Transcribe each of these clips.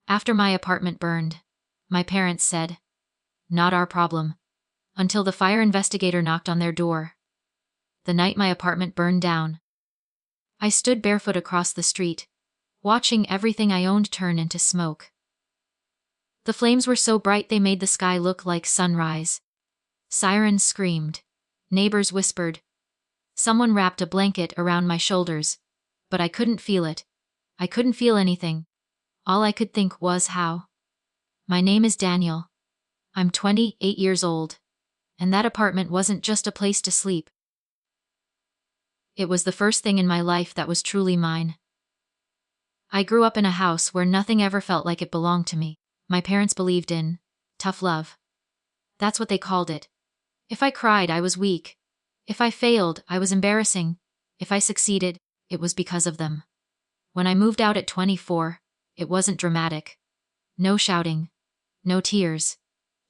After my apartment burned, my parents said, "Not our problem," until the fire investigator knocked on their door. The night my apartment burned down, I stood barefoot across the street, watching everything I owned turn into smoke. The flames were so bright they made the sky look like sunrise. Sirens screamed. Neighbors whispered. Someone wrapped a blanket around my shoulders, but I couldn't feel it. I couldn't feel anything. All I could think was how. My name is Daniel. I'm 28 years old. And that apartment wasn't just a place to sleep. It was the first thing in my life that was truly mine. I grew up in a house where nothing ever felt like it belonged to me. My parents believed in tough love. That's what they called it. If I cried, I was weak. If I failed, I was embarrassing. If I succeeded, it was because of them. When I moved out at 24, it wasn't dramatic. No shouting. No tears.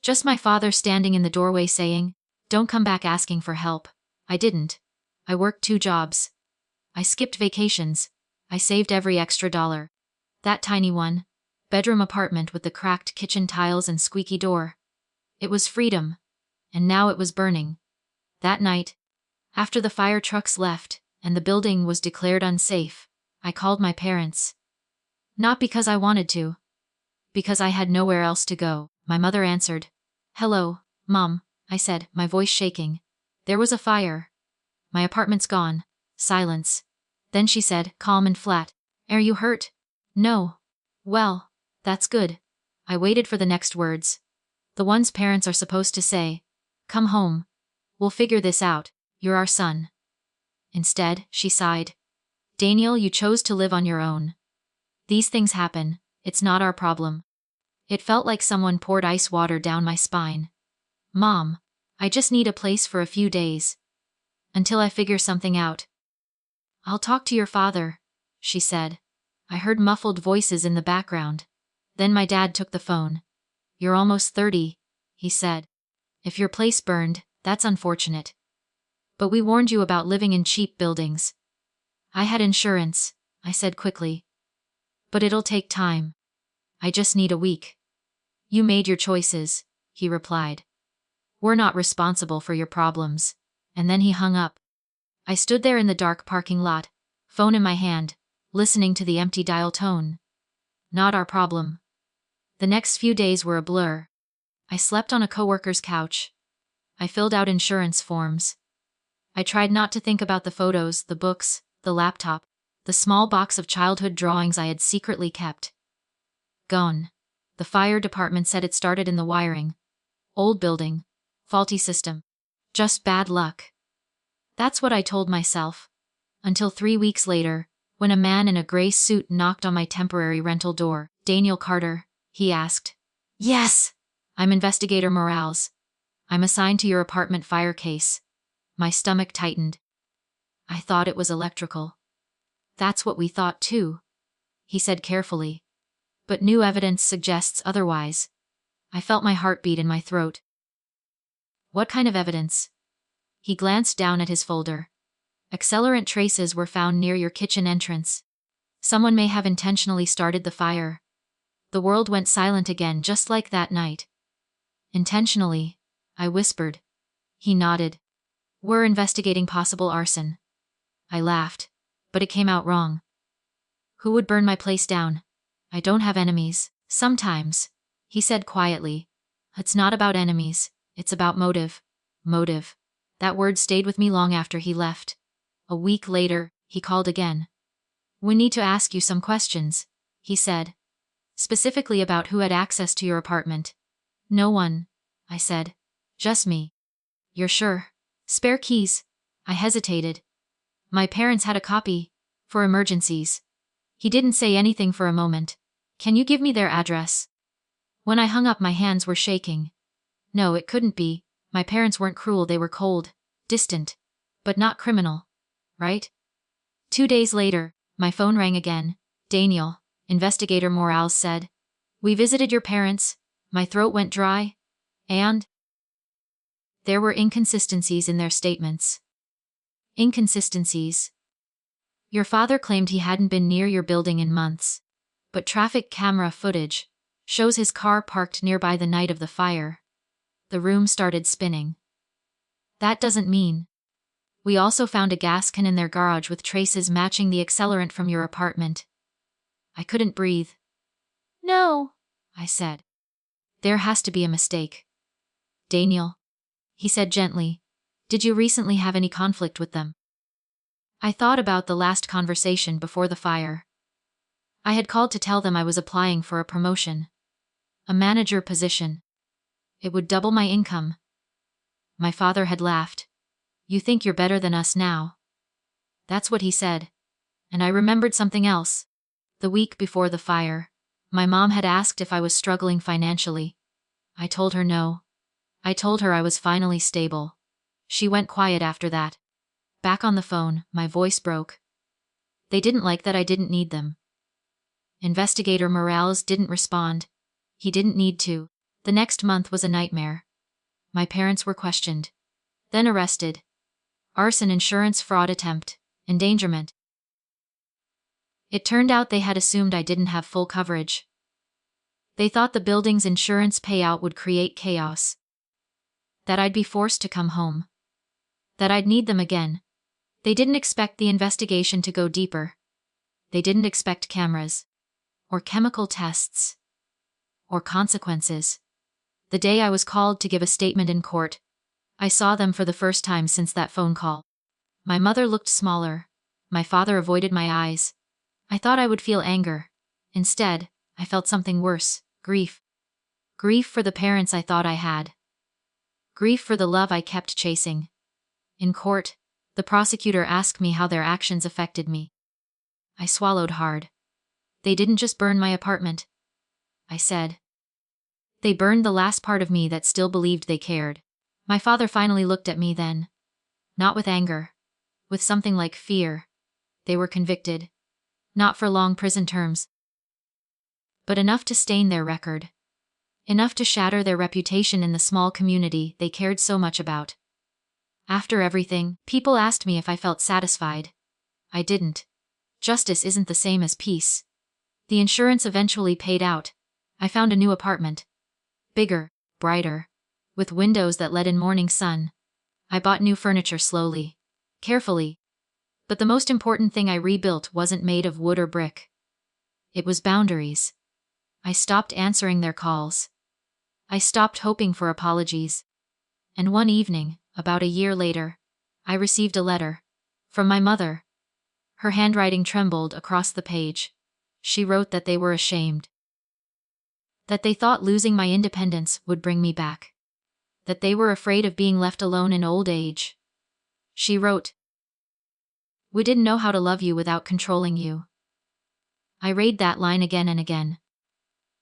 Just my father standing in the doorway saying, "Don't come back asking for help." I didn't. I worked 2 jobs. I skipped vacations. I saved every extra dollar. That tiny bedroom apartment with the cracked kitchen tiles and squeaky door. It was freedom. And now it was burning. That night, after the fire trucks left and the building was declared unsafe, I called my parents. Not because I wanted to. Because I had nowhere else to go. My mother answered. "Hello, Mom," I said, my voice shaking. "There was a fire. My apartment's gone." Silence. Then she said, calm and flat, "Are you hurt?" "No." "Well, that's good." I waited for the next words. The ones parents are supposed to say. "Come home. We'll figure this out. You're our son." Instead, she sighed. "Daniel, you chose to live on your own. These things happen. It's not our problem." It felt like someone poured ice water down my spine. "Mom, I just need a place for a few days. Until I figure something out." "I'll talk to your father," she said. I heard muffled voices in the background. Then my dad took the phone. "You're almost 30, he said. "If your place burned, that's unfortunate. But we warned you about living in cheap buildings." "I had insurance," I said quickly. "But it'll take time. I just need a week." "You made your choices," he replied. "We're not responsible for your problems." And then he hung up. I stood there in the dark parking lot, phone in my hand, listening to the empty dial tone. Not our problem. The next few days were a blur. I slept on a coworker's couch. I filled out insurance forms. I tried not to think about the photos, the books, the laptop, the small box of childhood drawings I had secretly kept. Gone. The fire department said it started in the wiring. Old building. Faulty system. Just bad luck. That's what I told myself. Until 3 weeks later, when a man in a gray suit knocked on my temporary rental door. "Daniel Carter?" he asked. "Yes." "I'm Investigator Morales. I'm assigned to your apartment fire case." My stomach tightened. "I thought it was electrical." "That's what we thought too," he said carefully. "But new evidence suggests otherwise." I felt my heartbeat in my throat. "What kind of evidence?" He glanced down at his folder. "Accelerant traces were found near your kitchen entrance. Someone may have intentionally started the fire." The world went silent again, just like that night. "Intentionally," I whispered. He nodded. "We're investigating possible arson." I laughed. But it came out wrong. "Who would burn my place down?" "I don't have enemies." "Sometimes," he said quietly. "It's not about enemies, it's about motive." Motive. That word stayed with me long after he left. A week later, he called again. "We need to ask you some questions," he said. "Specifically about who had access to your apartment." "No one," I said. "Just me." "You're sure?" "Spare keys." I hesitated. "My parents had a copy. For emergencies." He didn't say anything for a moment. "Can you give me their address?" When I hung up, my hands were shaking. No, it couldn't be. My parents weren't cruel, they were cold, distant, but not criminal. Right? 2 days later, my phone rang again. "Daniel," Investigator Morales said. "We visited your parents." My throat went dry. And there were inconsistencies in their statements. Inconsistencies. "Your father claimed he hadn't been near your building in months. but traffic camera footage shows his car parked nearby the night of the fire. The room started spinning. That doesn't mean. We also found a gas can in their garage with traces matching the accelerant from your apartment. I couldn't breathe. No, I said. There has to be a mistake. Daniel, he said gently, did you recently have any conflict with them? I thought about the last conversation before the fire. I had called to tell them I was applying for a promotion. A manager position. It would double my income. My father had laughed. You think you're better than us now? That's what he said. And I remembered something else. The week before the fire, my mom had asked if I was struggling financially. I told her no. I told her I was finally stable. She went quiet after that. Back on the phone, my voice broke. They didn't like that I didn't need them. Investigator Morales didn't respond. He didn't need to. The next month was a nightmare. My parents were questioned. Then arrested. Arson, insurance fraud attempt, endangerment. It turned out they had assumed I didn't have full coverage. They thought the building's insurance payout would create chaos. That I'd be forced to come home. That I'd need them again. They didn't expect the investigation to go deeper. They didn't expect cameras. Or chemical tests. Or consequences. The day I was called to give a statement in court, I saw them for the first time since that phone call. My mother looked smaller. My father avoided my eyes. I thought I would feel anger. Instead, I felt something worse, grief. Grief for the parents I thought I had. Grief for the love I kept chasing. In court, the prosecutor asked me how their actions affected me. I swallowed hard. They didn't just burn my apartment. I said. They burned the last part of me that still believed they cared. My father finally looked at me then. Not with anger. With something like fear. They were convicted. Not for long prison terms. But enough to stain their record. Enough to shatter their reputation in the small community they cared so much about. After everything, people asked me if I felt satisfied. I didn't. Justice isn't the same as peace. The insurance eventually paid out. I found a new apartment. Bigger, brighter, with windows that let in morning sun. I bought new furniture slowly, carefully. But the most important thing I rebuilt wasn't made of wood or brick. It was boundaries. I stopped answering their calls. I stopped hoping for apologies. And one evening, about a year later, I received a letter. From my mother. Her handwriting trembled across the page. She wrote that they were ashamed. That they thought losing my independence would bring me back. That they were afraid of being left alone in old age. She wrote, "We didn't know how to love you without controlling you." I read that line again and again.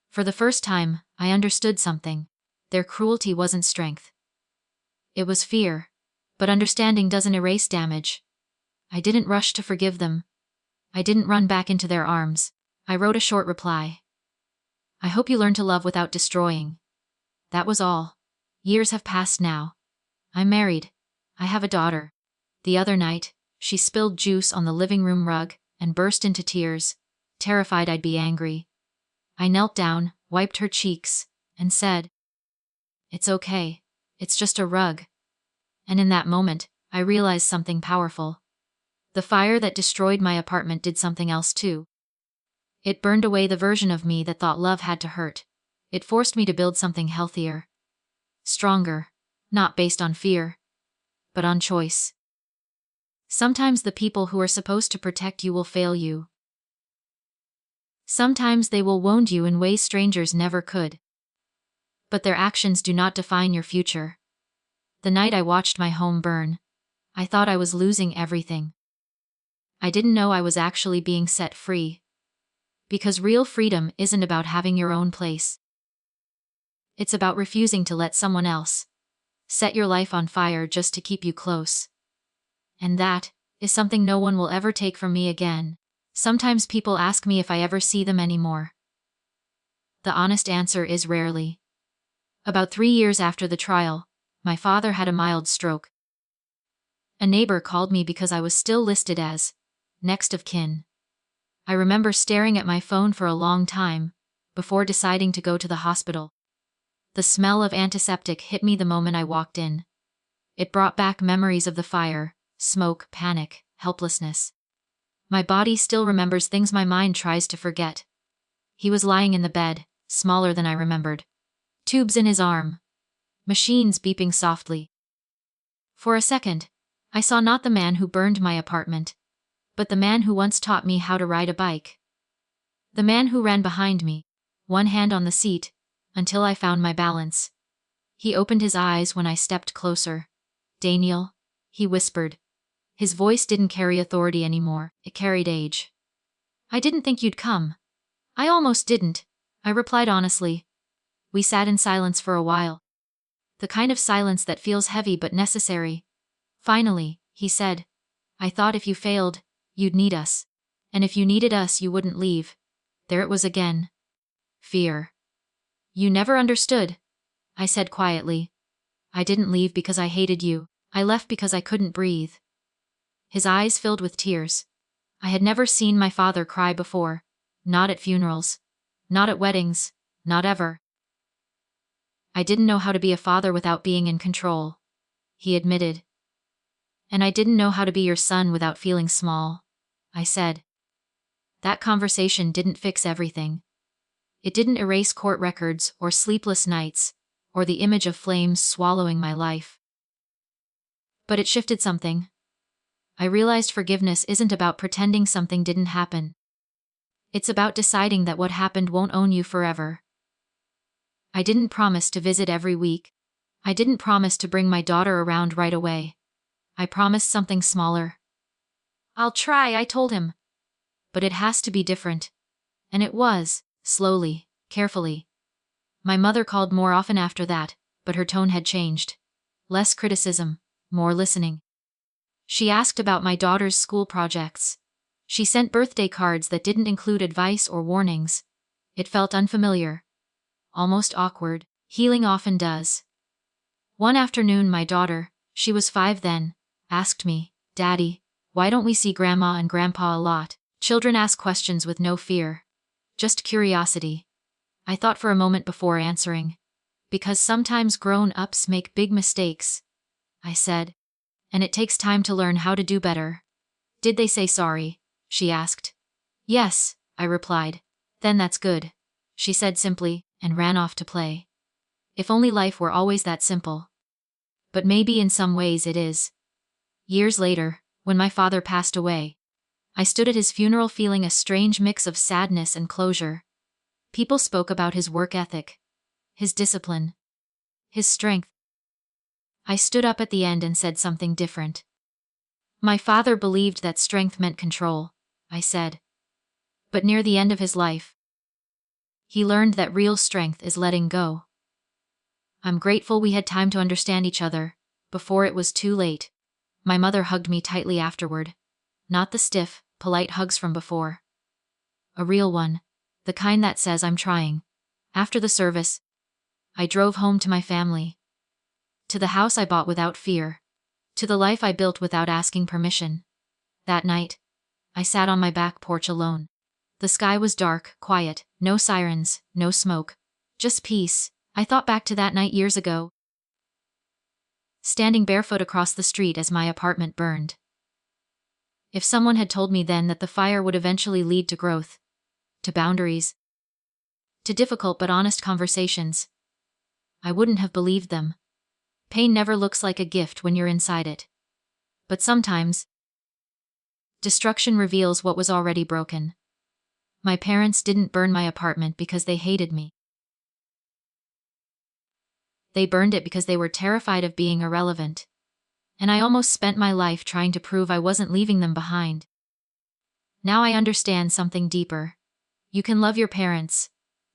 For the first time, I understood something. Their cruelty wasn't strength. It was fear. But understanding doesn't erase damage. I didn't rush to forgive them. I didn't run back into their arms. I wrote a short reply. I hope you learn to love without destroying. That was all. Years have passed now. I'm married. I have a daughter. The other night, she spilled juice on the living room rug and burst into tears, terrified I'd be angry. I knelt down, wiped her cheeks, and said, "It's okay. It's just a rug." And in that moment, I realized something powerful. The fire that destroyed my apartment did something else too. It burned away the version of me that thought love had to hurt. It forced me to build something healthier. Stronger. Not based on fear. But on choice. Sometimes the people who are supposed to protect you will fail you. Sometimes they will wound you in ways strangers never could. But their actions do not define your future. The night I watched my home burn, I thought I was losing everything. I didn't know I was actually being set free. Because real freedom isn't about having your own place. It's about refusing to let someone else set your life on fire just to keep you close. And that is something no one will ever take from me again. Sometimes people ask me if I ever see them anymore. The honest answer is rarely. About 3 years after the trial, my father had a mild stroke. A neighbor called me because I was still listed as next of kin. I remember staring at my phone for a long time, before deciding to go to the hospital. The smell of antiseptic hit me the moment I walked in. It brought back memories of the fire, smoke, panic, helplessness. My body still remembers things my mind tries to forget. He was lying in the bed, smaller than I remembered. Tubes in his arm. Machines beeping softly. For a second, I saw not the man who burned my apartment, but the man who once taught me how to ride a bike. The man who ran behind me, one hand on the seat, until I found my balance. He opened his eyes when I stepped closer. "Daniel," he whispered. His voice didn't carry authority anymore, it carried age. "I didn't think you'd come." "I almost didn't," I replied honestly. We sat in silence for a while. The kind of silence that feels heavy but necessary. Finally, he said, "I thought if you failed, you'd need us. And if you needed us, you wouldn't leave." There it was again. Fear. "You never understood," I said quietly. "I didn't leave because I hated you. I left because I couldn't breathe." His eyes filled with tears. I had never seen my father cry before. Not at funerals. Not at weddings. Not ever. "I didn't know how to be a father without being in control," he admitted. "And I didn't know how to be your son without feeling small," I said. That conversation didn't fix everything. It didn't erase court records or sleepless nights, or the image of flames swallowing my life. But it shifted something. I realized forgiveness isn't about pretending something didn't happen. It's about deciding that what happened won't own you forever. I didn't promise to visit every week. I didn't promise to bring my daughter around right away. I promised something smaller. "I'll try," I told him. "But it has to be different." And it was, slowly, carefully. My mother called more often after that, but her tone had changed. Less criticism, more listening. She asked about my daughter's school projects. She sent birthday cards that didn't include advice or warnings. It felt unfamiliar. Almost awkward. Healing often does. One afternoon my daughter, she was 5 then, asked me, "Daddy, why don't we see Grandma and Grandpa a lot?" Children ask questions with no fear. Just curiosity. I thought for a moment before answering. "Because sometimes grown-ups make big mistakes," I said. "And it takes time to learn how to do better." "Did they say sorry?" she asked. "Yes," I replied. "Then that's good," she said simply, and ran off to play. If only life were always that simple. But maybe in some ways it is. Years later, when my father passed away, I stood at his funeral feeling a strange mix of sadness and closure. People spoke about his work ethic, his discipline, his strength. I stood up at the end and said something different. "My father believed that strength meant control," I said. "But near the end of his life, he learned that real strength is letting go." I'm grateful we had time to understand each other, before it was too late. My mother hugged me tightly afterward. Not the stiff, polite hugs from before. A real one. The kind that says I'm trying. After the service, I drove home to my family. To the house I bought without fear. To the life I built without asking permission. That night, I sat on my back porch alone. The sky was dark, quiet, no sirens, no smoke. Just peace. I thought back to that night years ago. Standing barefoot across the street as my apartment burned. If someone had told me then that the fire would eventually lead to growth, to boundaries, to difficult but honest conversations, I wouldn't have believed them. Pain never looks like a gift when you're inside it. But sometimes, destruction reveals what was already broken. My parents didn't burn my apartment because they hated me. They burned it because they were terrified of being irrelevant. And I almost spent my life trying to prove I wasn't leaving them behind. Now I understand something deeper. You can love your parents.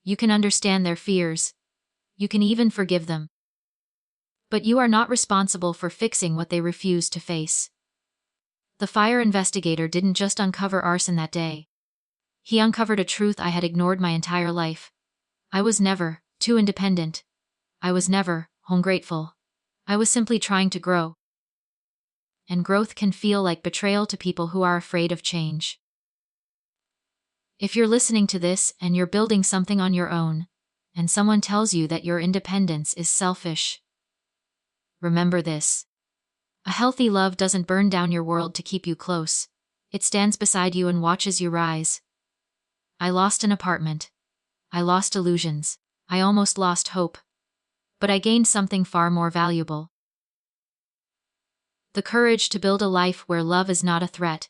You can understand their fears. You can even forgive them. But you are not responsible for fixing what they refuse to face. The fire investigator didn't just uncover arson that day. He uncovered a truth I had ignored my entire life. I was never too independent. I was never ungrateful. I was simply trying to grow. And growth can feel like betrayal to people who are afraid of change. If you're listening to this and you're building something on your own, and someone tells you that your independence is selfish, remember this. A healthy love doesn't burn down your world to keep you close. It stands beside you and watches you rise. I lost an apartment. I lost illusions. I almost lost hope. But I gained something far more valuable. The courage to build a life where love is not a threat,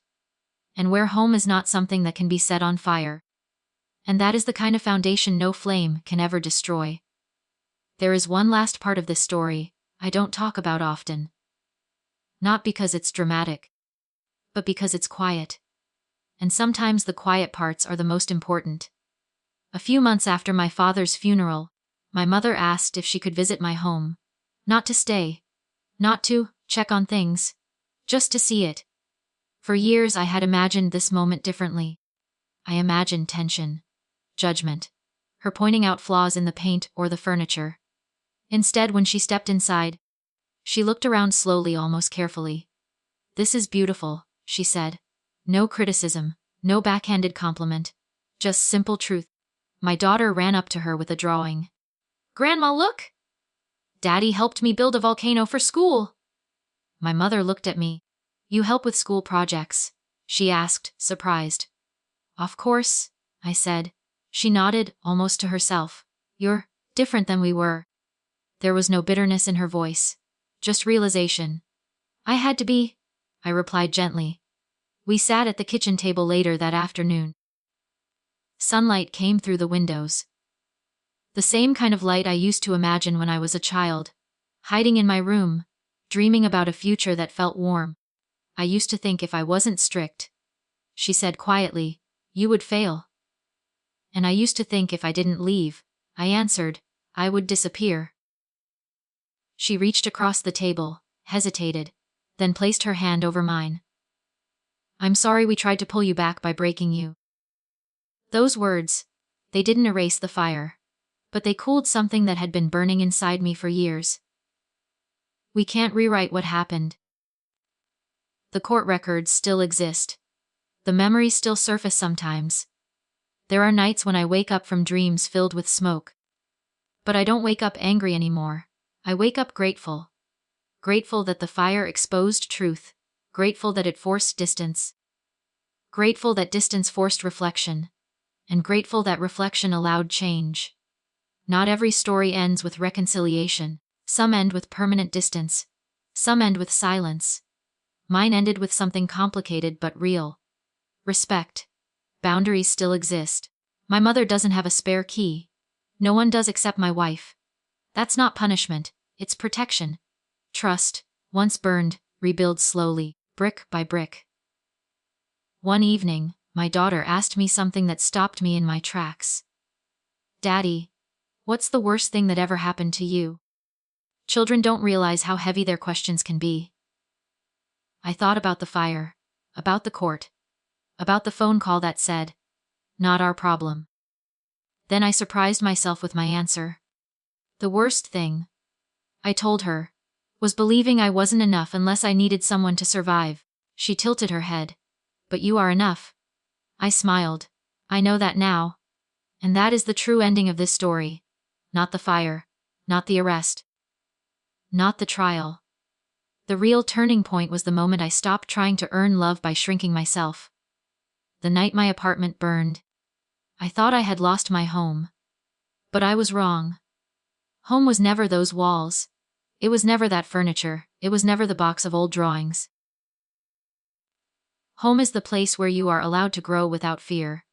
and where home is not something that can be set on fire. And that is the kind of foundation no flame can ever destroy. There is one last part of this story I don't talk about often. Not because it's dramatic, but because it's quiet. And sometimes the quiet parts are the most important. A few months after my father's funeral, my mother asked if she could visit my home. Not to stay. Not to check on things. Just to see it. For years I had imagined this moment differently. I imagined tension. Judgment. Her pointing out flaws in the paint or the furniture. Instead, when she stepped inside, she looked around slowly, almost carefully. "This is beautiful," she said. No criticism, no backhanded compliment. Just simple truth. My daughter ran up to her with a drawing. "Grandma, look! Daddy helped me build a volcano for school." My mother looked at me. "You help with school projects?" she asked, surprised. "Of course," I said. She nodded, almost to herself. "You're different than we were." There was no bitterness in her voice. Just realization. "I had to be," I replied gently. We sat at the kitchen table later that afternoon. Sunlight came through the windows. The same kind of light I used to imagine when I was a child. Hiding in my room, dreaming about a future that felt warm. "I used to think if I wasn't strict," she said quietly, "you would fail. And I used to think if I didn't leave," I answered, "I would disappear." She reached across the table, hesitated, then placed her hand over mine. "I'm sorry we tried to pull you back by breaking you." Those words, they didn't erase the fire, but they cooled something that had been burning inside me for years. We can't rewrite what happened. The court records still exist. The memories still surface sometimes. There are nights when I wake up from dreams filled with smoke. But I don't wake up angry anymore. I wake up grateful. Grateful that the fire exposed truth. Grateful that it forced distance. Grateful that distance forced reflection. And grateful that reflection allowed change. Not every story ends with reconciliation. Some end with permanent distance. Some end with silence. Mine ended with something complicated but real. Respect. Boundaries still exist. My mother doesn't have a spare key. No one does except my wife. That's not punishment, it's protection. Trust, once burned, rebuilds slowly, brick by brick. One evening, my daughter asked me something that stopped me in my tracks. "Daddy, what's the worst thing that ever happened to you?" Children don't realize how heavy their questions can be. I thought about the fire, about the court, about the phone call that said, "Not our problem." Then I surprised myself with my answer. "The worst thing," I told her, "was believing I wasn't enough unless I needed someone to survive." She tilted her head. "But you are enough." I smiled. "I know that now. And that is the true ending of this story. Not the fire. Not the arrest. Not the trial. The real turning point was the moment I stopped trying to earn love by shrinking myself. The night my apartment burned. I thought I had lost my home. But I was wrong. Home was never those walls. It was never that furniture. It was never the box of old drawings. Home is the place where you are allowed to grow without fear.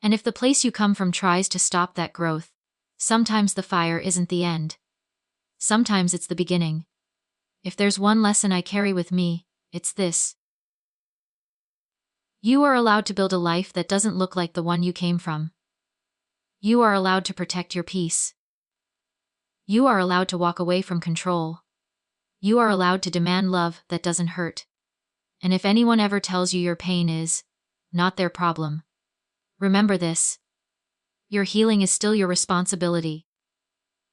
And if the place you come from tries to stop that growth, sometimes the fire isn't the end. Sometimes it's the beginning. If there's one lesson I carry with me, it's this. You are allowed to build a life that doesn't look like the one you came from. You are allowed to protect your peace. You are allowed to walk away from control. You are allowed to demand love that doesn't hurt. And if anyone ever tells you your pain is not their problem, remember this. Your healing is still your responsibility.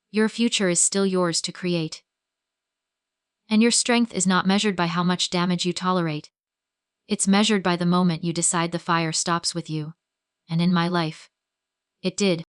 Your future is still yours to create. And your strength is not measured by how much damage you tolerate. It's measured by the moment you decide the fire stops with you. and in my life. It did.